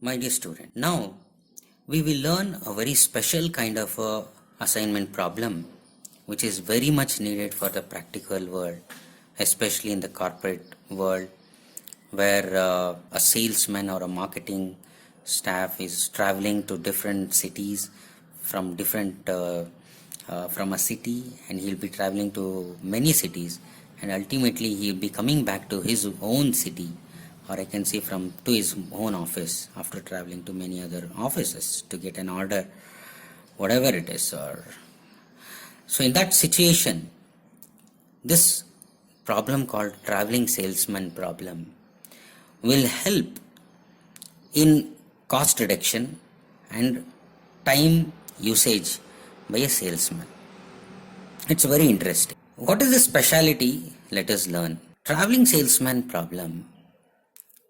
My dear student, now we will learn a very special kind of assignment problem which is very much needed for the practical world, especially in the corporate world where a salesman or a marketing staff is traveling to different cities from from a city, and he'll be traveling to many cities, and ultimately he'll be coming back to his own city, or I can say to his own office after traveling to many other offices to get an order, whatever it is. Or so in that situation, this problem called traveling salesman problem will help in cost reduction and time usage by a salesman. It's very interesting. What is the speciality? Let us learn. Traveling salesman problem.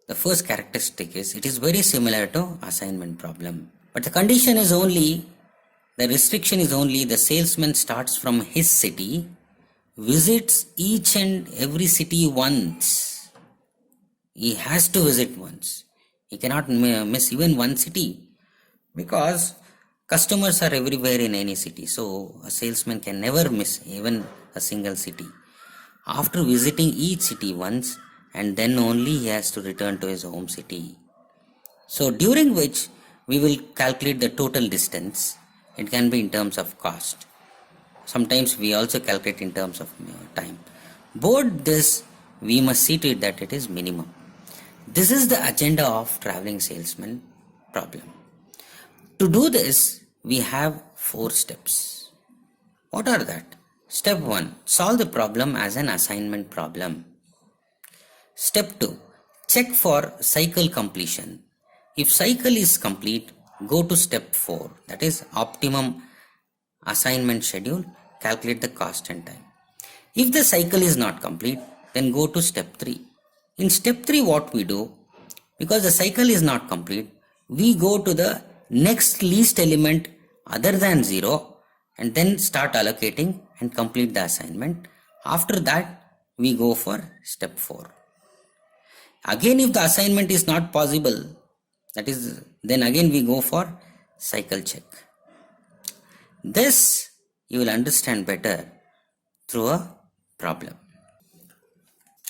The first characteristic is it is very similar to assignment problem. But the condition is only, the restriction is only the salesman starts from his city, visits each and every city once. He has to visit once. He cannot miss even one city because customers are everywhere in any city. So a salesman can never miss even a single city. After visiting each city once, and then only he has to return to his home city. So during which we will calculate the total distance. It can be in terms of cost. Sometimes we also calculate in terms of time. Both this we must see to it that it is minimum. This is the agenda of traveling salesman problem. To do this, we have 4 steps. What are that? Step 1, solve the problem as an assignment problem. Step 2, check for cycle completion. If cycle is complete, go to step 4, that is optimum assignment schedule, calculate the cost and time. If the cycle is not complete, then go to step 3. In step 3, what we do, because the cycle is not complete, we go to the next least element other than 0 and then start allocating and complete the assignment. After that, we go for step 4. Again, if the assignment is not possible, that is, then again we go for cycle check. This you will understand better through a problem.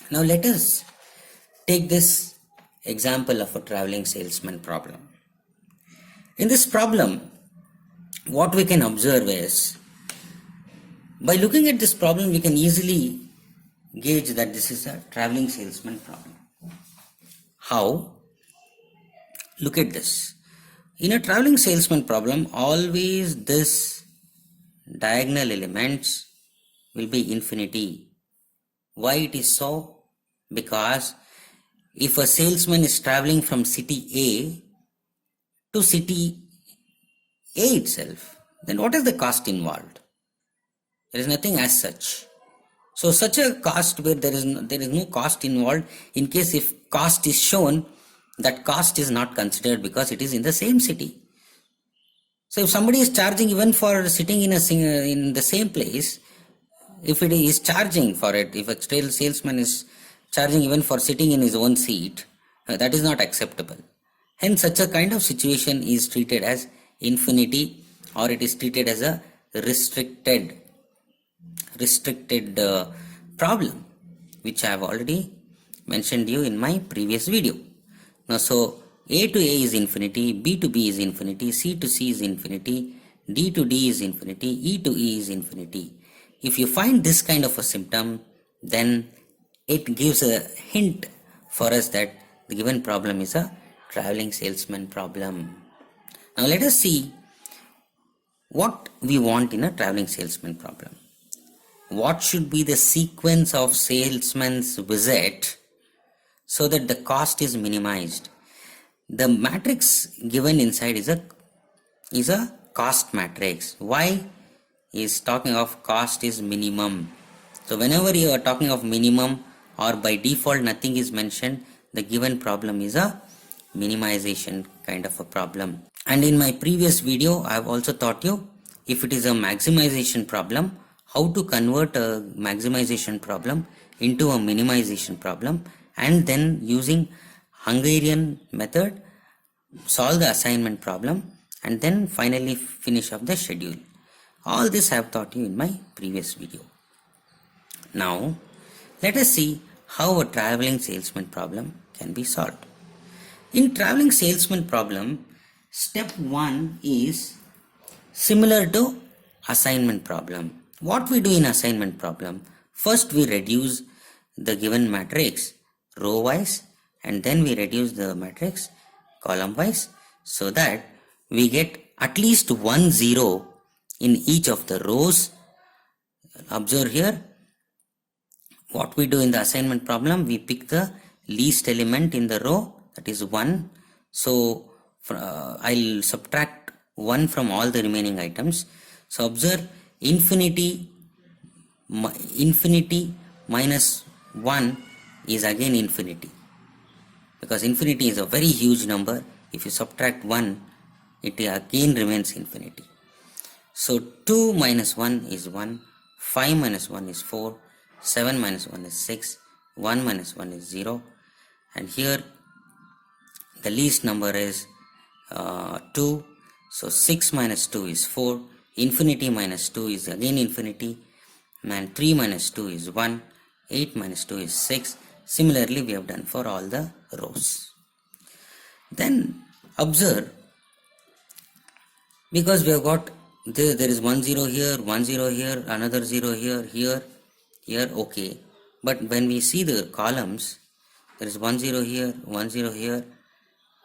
Now let us take this example of a traveling salesman problem. In this problem, what we can observe is, by looking at this problem, we can easily gauge that this is a traveling salesman problem. How? Look at this. In a traveling salesman problem, always this diagonal elements will be infinity. Why it is so? Because if a salesman is traveling from city A to city A itself, then what is the cost involved? There is nothing as such. So such a cost where there is no cost involved, in case if cost is shown, that cost is not considered because it is in the same city. So if somebody is charging even for sitting in the same place, if it is charging for it, if a salesman is charging even for sitting in his own seat, that is not acceptable. Hence such a kind of situation is treated as infinity, or it is treated as a restricted problem, which I have already mentioned you in my previous video. Now, so A to A is infinity, B to B is infinity, C to C is infinity, D to D is infinity, E to E is infinity. If you find this kind of a symptom, then it gives a hint for us that the given problem is a traveling salesman problem. Now let us see what we want in a traveling salesman problem. What should be the sequence of salesman's visit so that the cost is minimized? The matrix given inside is a cost matrix. Why is talking of cost is minimum? So whenever you are talking of minimum, or by default nothing is mentioned, the given problem is a minimization kind of a problem. And in my previous video, I have also taught you, if it is a maximization problem, how to convert a maximization problem into a minimization problem, and then using Hungarian method solve the assignment problem, and then finally finish up the schedule. All this I have taught you in my previous video. Now, let us see how a traveling salesman problem can be solved. In traveling salesman problem, step 1 is similar to assignment problem. What we do in assignment problem, first we reduce the given matrix row wise, and then we reduce the matrix column wise, so that we get at least 1 0 in each of the rows. Observe here, what we do in the assignment problem, we pick the least element in the row, that is 1. So I'll subtract 1 from all the remaining items. So observe, infinity minus 1 is again infinity, because infinity is a very huge number. If you subtract 1, it again remains infinity. So 2 minus 1 is 1, 5 minus 1 is 4, 7 minus 1 is 6, 1 minus 1 is 0, and here the least number is 2. So 6 minus 2 is 4, infinity minus 2 is again infinity, and 3 minus 2 is 1, 8 minus 2 is 6. Similarly, we have done for all the rows. Then observe, because we have got there is 1 0 here, 1 0 here, another 0 here, here, okay. But when we see the columns, there is 1 0 here, 1 0 here,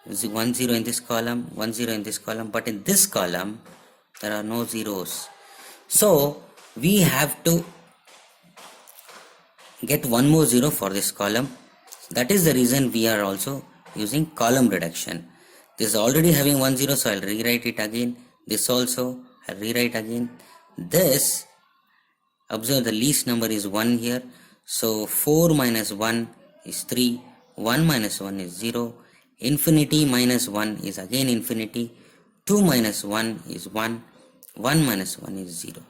1 0 in this column, 1 0 in this column, but in this column there are no zeros. So we have to get one more 0 for this column. That is the reason we are also using column reduction. This is already having 1 0, so I'll rewrite it again. This also I'll rewrite again. This, observe, the least number is 1 here. So 4 minus 1 is 3, 1 minus 1 is 0, infinity minus 1 is again infinity, 2 minus 1 is 1, 1 minus 1 is 0.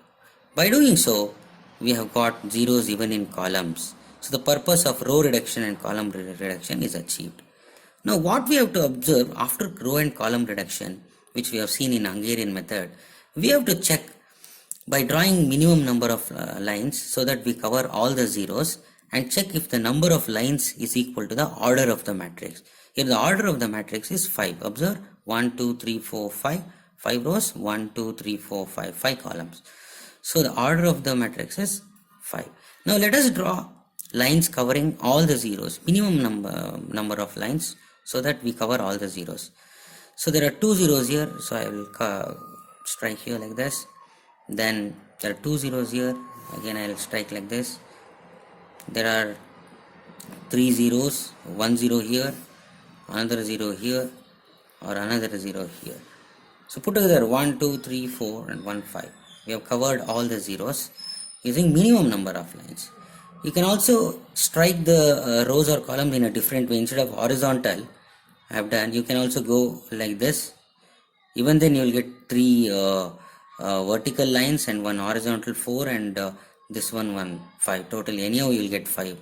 By doing so, we have got zeros even in columns. So the purpose of row reduction and column reduction is achieved. Now what we have to observe after row and column reduction, which we have seen in Hungarian method, we have to check by drawing minimum number of lines so that we cover all the zeros, and check if the number of lines is equal to the order of the matrix. Here the order of the matrix is 5. Observe, 1, 2, 3, 4, 5. 5 rows, 1, 2, 3, 4, 5. 5 columns. So the order of the matrix is 5. Now let us draw lines covering all the zeros, minimum number of lines, so that we cover all the zeros. So there are 2 zeros here, so I will strike here like this. Then there are 2 zeros here, again I will strike like this. There are 3 zeros, 1 0 here, another 0 here, or another 0 here. So put together 1, 2, 3, 4 and 1, 5. We have covered all the zeros using minimum number of lines. You can also strike the rows or columns in a different way. Instead of horizontal, I have done, you can also go like this. Even then you will get 3 vertical lines and 1 horizontal 4, and this one 5. Totally anyhow you will get 5.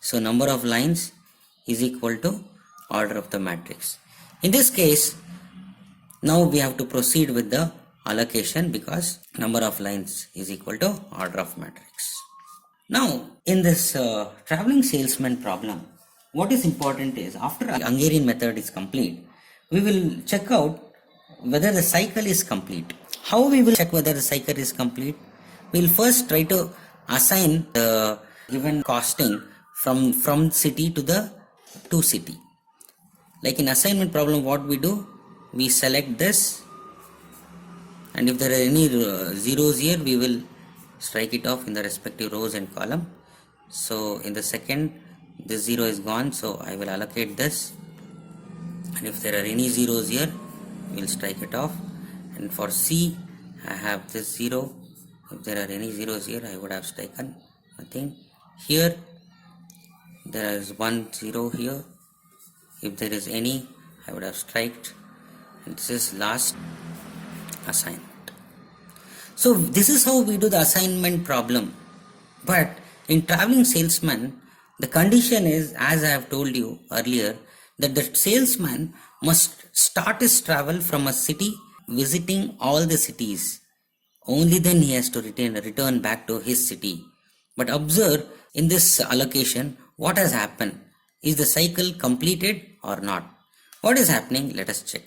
So number of lines is equal to order of the matrix. In this case, now we have to proceed with the allocation, because number of lines is equal to order of matrix. Now in this traveling salesman problem, what is important is, after Hungarian method is complete, we will check out whether the cycle is complete. How we will check whether the cycle is complete? We will first try to assign the given costing from city to city. Like in assignment problem, what we do, we select this, and if there are any zeros here, we will strike it off in the respective rows and column. So in the second, this 0 is gone, so I will allocate this, and if there are any zeros here, we will strike it off. And for C, I have this 0. If there are any zeros here, I would have striken nothing. Here there is 1 0 here. If there is any, I would have striked. And this is last assignment. So this is how we do the assignment problem. But in traveling salesman, the condition is, as I have told you earlier, that the salesman must start his travel from a city, visiting all the cities. Only then he has to return back to his city. But observe in this allocation what has happened. Is the cycle completed or not? What is happening? Let us check.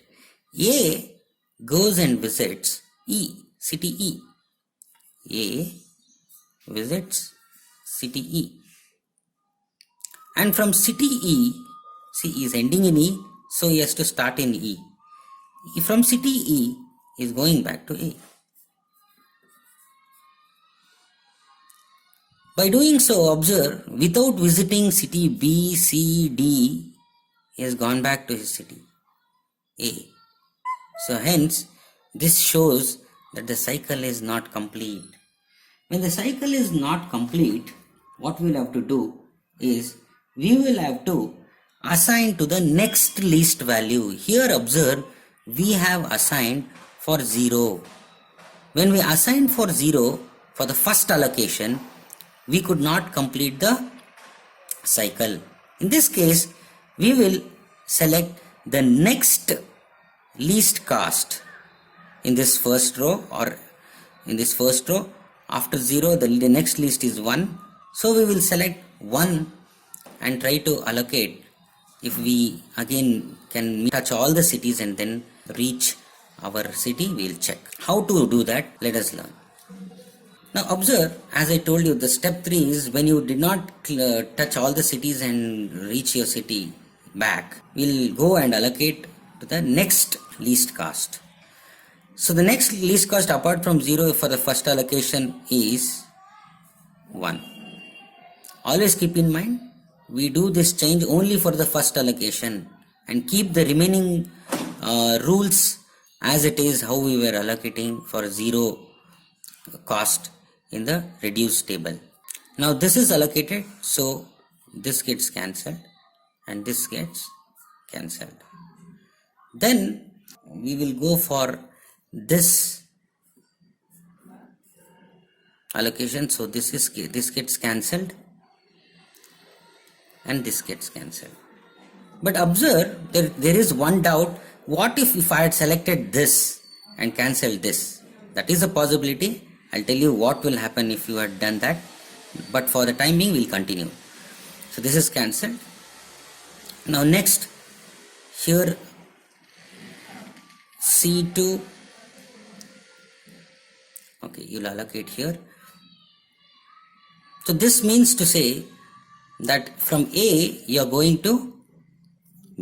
A goes and visits city E. A visits city E. And from city E, see, he is ending in E, so he has to start in E. From city E, he is going back to A. By doing so, observe, without visiting city B, C, D, he has gone back to his city A. So hence, this shows that the cycle is not complete. When the cycle is not complete, what we will have to do is, we will have to assign to the next least value. Here observe, we have assigned for 0. When we assign for 0 for the first allocation, we could not complete the cycle. In this case, we will select the next least cost in this first row, or in this first row. After 0, the next least is 1. So we will select 1 and try to allocate. If we again can touch all the cities and then reach our city, we will check. How to do that? Let us learn. Now observe, as I told you, the step 3 is when you did not touch all the cities and reach your city back, we'll go and allocate to the next least cost. So the next least cost apart from 0 for the first allocation is 1. Always keep in mind, we do this change only for the first allocation and keep the remaining rules as it is, how we were allocating for 0 cost in the reduced table. Now this is allocated, so this gets cancelled and this gets cancelled. Then we will go for this allocation, so this gets cancelled and this gets cancelled. But observe, there is one doubt. What if I had selected this and cancelled this? That is a possibility. I'll tell you what will happen if you had done that, but for the time being we'll continue. So this is cancelled. Now next, here C2, okay, you'll allocate here. So this means to say that from A you are going to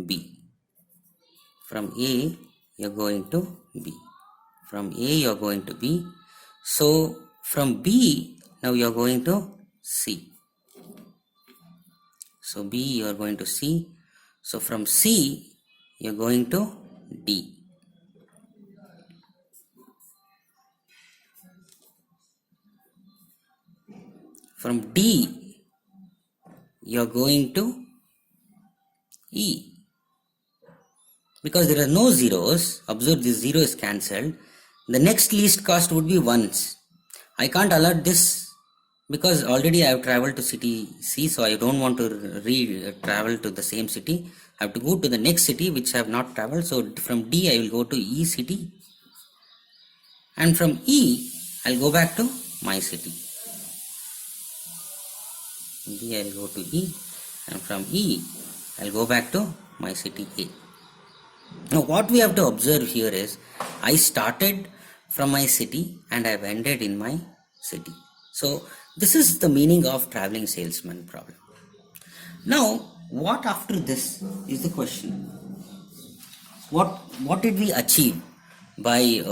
B. From A you are going to B. From A you are going to B. So from B now you are going to C. So B you are going to C. So from C you are going to D. From D you are going to E. Because there are no zeros, observe this 0 is cancelled. The next least cost would be 1s. I can't allot this because already I have travelled to city C, so I don't want to travel to the same city. I have to go to the next city which I have not travelled. So from D I will go to E city, and from E I will go back to my city. D I will go to E, and from E I will go back to my city A. Now what we have to observe here is, I started from my city and I have ended in my city. So this is the meaning of traveling salesman problem. Now what after this is the question. What did we achieve by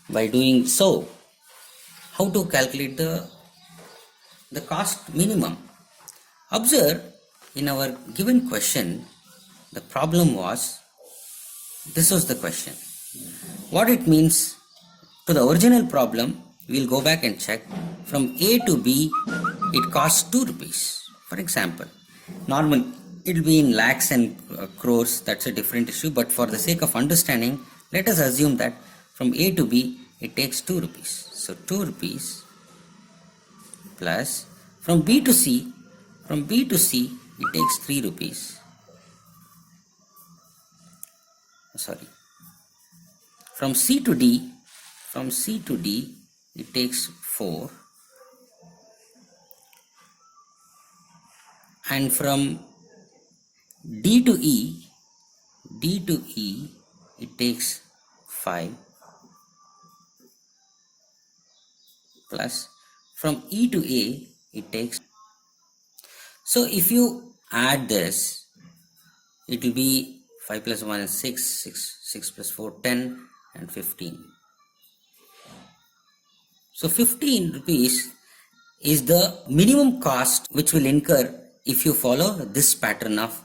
doing so? How to calculate the cost minimum? Observe, in our given question, the problem was, this was the question. What it means to the original problem, we will go back and check. From A to B, it costs 2 rupees. For example, normally it will be in lakhs and crores, that's a different issue, but for the sake of understanding, let us assume that from A to B, it takes 2 rupees. So 2 rupees plus from B to C, it takes 3 rupees. 3 sorry, from C to D, it takes 4, and from D to E, it takes 5, plus from E to A, it takes. So if you add this, it will be 5 plus 1 is 6 plus 4, 10, and 15. So 15 rupees is the minimum cost which will incur if you follow this pattern of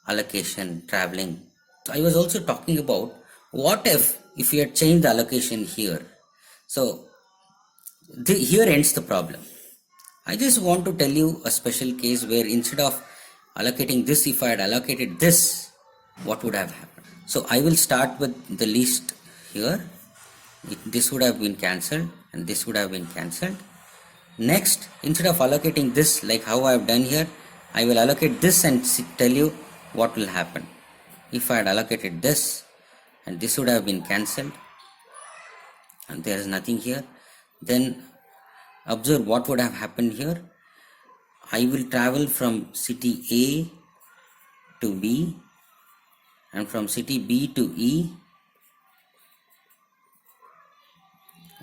allocation traveling. So I was also talking about what if you had changed the allocation here. So here ends the problem. I just want to tell you a special case where instead of allocating this, if I had allocated this, what would have happened? So I will start with the least here. This would have been cancelled and this would have been cancelled. Next, instead of allocating this like how I have done here, I will allocate this and tell you what will happen. If I had allocated this, and this would have been cancelled, and there is nothing here, then observe what would have happened here. I will travel from city A to B, and from city B to E.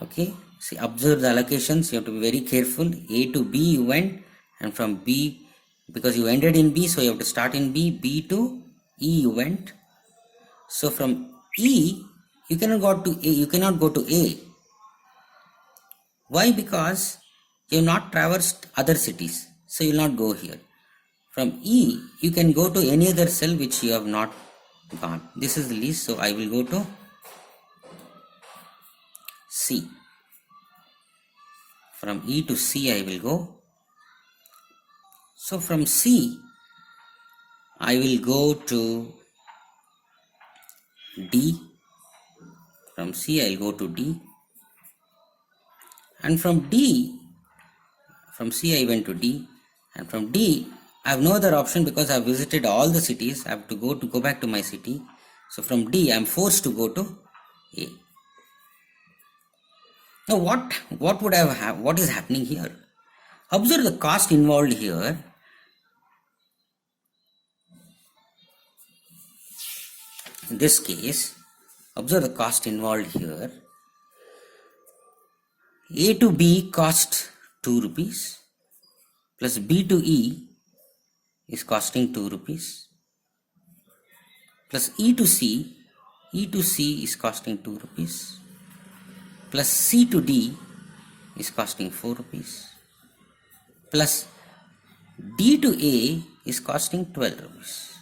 Okay, see, observe the allocations. You have to be very careful. A to B you went, and from B, because you ended in B, so you have to start in B. B to E you went. So from E you cannot go to A. You cannot go to A. Why? Because you have not traversed other cities, so you will not go here. From E you can go to any other cell which you have not gone. This is the least, so I will go to C. From E to C I will go. So from C I will go to D. From C I will go to D. And from C I went to D, and from D I have no other option because I have visited all the cities. I have to go back to my city. So from D I am forced to go to A. Now what is happening here? Observe the cost involved here. In this case, observe the cost involved here. A to B cost 2 rupees plus B to E is costing 2 rupees plus E to C is costing 2 rupees plus C to D is costing 4 rupees plus D to A is costing 12 rupees.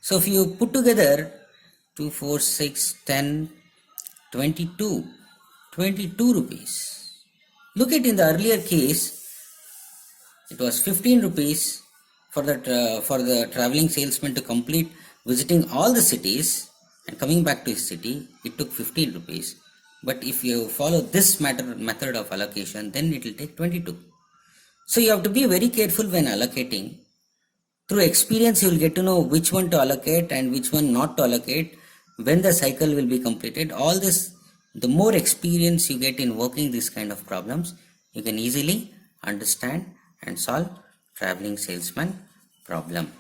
So if you put together 2, 4, 6, 10, 22 rupees. Look at in the earlier case, it was 15 rupees for the traveling salesman to complete visiting all the cities and coming back to his city. It took 15 rupees. But if you follow this method of allocation, then it will take 22. So you have to be very careful when allocating. Through experience, you will get to know which one to allocate and which one not to allocate, when the cycle will be completed. All this, the more experience you get in working these kind of problems, you can easily understand and solve traveling salesman problem.